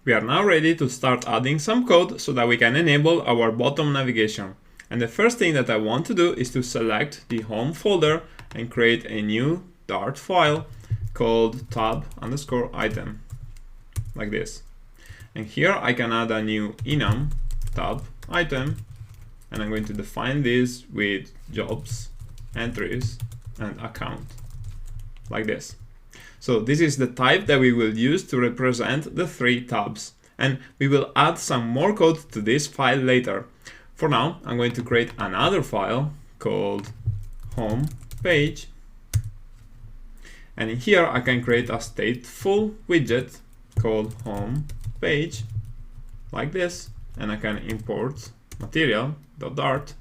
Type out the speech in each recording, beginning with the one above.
We are now ready to start adding some code so that we can enable our bottom navigation. And the first thing that I want to do is to select the home folder and create a new Dart file called tab_item, like this. And here I can add a new enum tab item, and I'm going to define this with jobs, entries, and account, like this. So this is the type that we will use to represent the three tabs. And we will add some more code to this file later. For now, I'm going to create another file called HomePage. And in here, I can create a stateful widget called HomePage, like this. And I can import material.dart.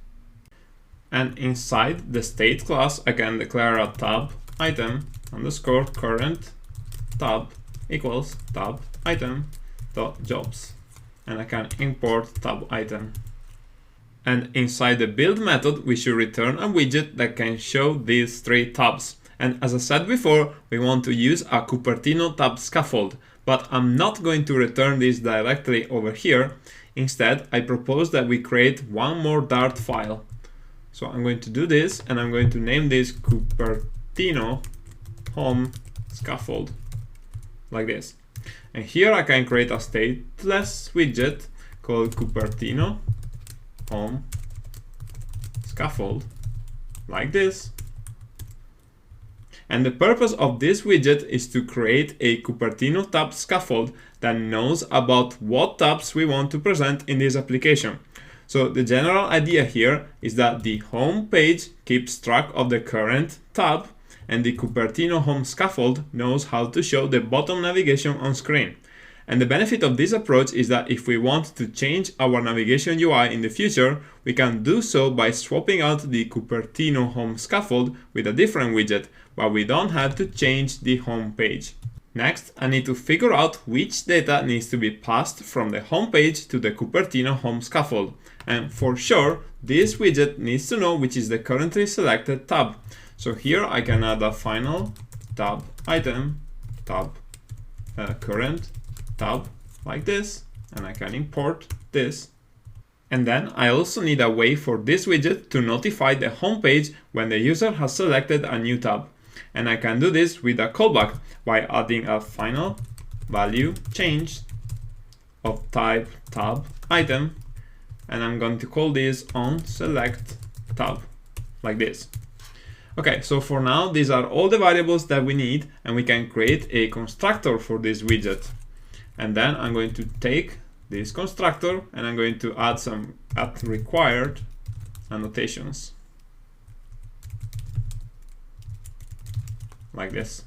And inside the state class, I can declare a tab item underscore current tab equals tab item dot jobs, and I can import tab item. And inside the build method, we should return a widget that can show these three tabs. And as I said before, we want to use a Cupertino tab scaffold, but I'm not going to return this directly over here. Instead, I propose that we create one more Dart file. So I'm going to do this, and I'm going to name this Cupertino home scaffold, like this. And here I can create a stateless widget called Cupertino home scaffold, like this. And the purpose of this widget is to create a Cupertino tab scaffold that knows about what tabs we want to present in this application. So the general idea here is that the home page keeps track of the current tab, and the Cupertino home scaffold knows how to show the bottom navigation on screen. And the benefit of this approach is that if we want to change our navigation UI in the future, we can do so by swapping out the Cupertino home scaffold with a different widget, but we don't have to change the home page. Next, I need to figure out which data needs to be passed from the home page to the Cupertino home scaffold. And for sure, this widget needs to know which is the currently selected tab. So here I can add a final tab item tab current tab, like this, and I can import this. And then I also need a way for this widget to notify the home page when the user has selected a new tab. And I can do this with a callback by adding a final value change of type tab item, and I'm going to call this onSelectTab, like this. Okay, so for now, these are all the variables that we need, and we can create a constructor for this widget. And then I'm going to take this constructor and I'm going to add some required annotations, like this.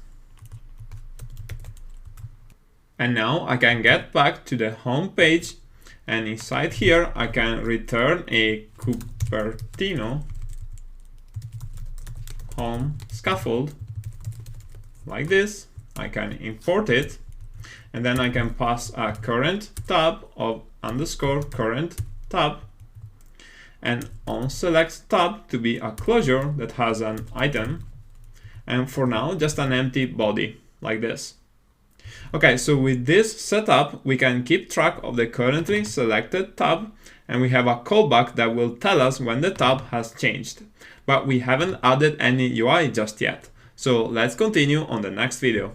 And now I can get back to the home page, and inside here I can return a Cupertino home scaffold, like this. I can import it, and then I can pass a current tab of underscore current tab, and on select tab to be a closure that has an item, and for now just an empty body, like this. Okay, so with this setup, we can keep track of the currently selected tab, and we have a callback that will tell us when the tab has changed. But we haven't added any UI just yet. So let's continue on the next video.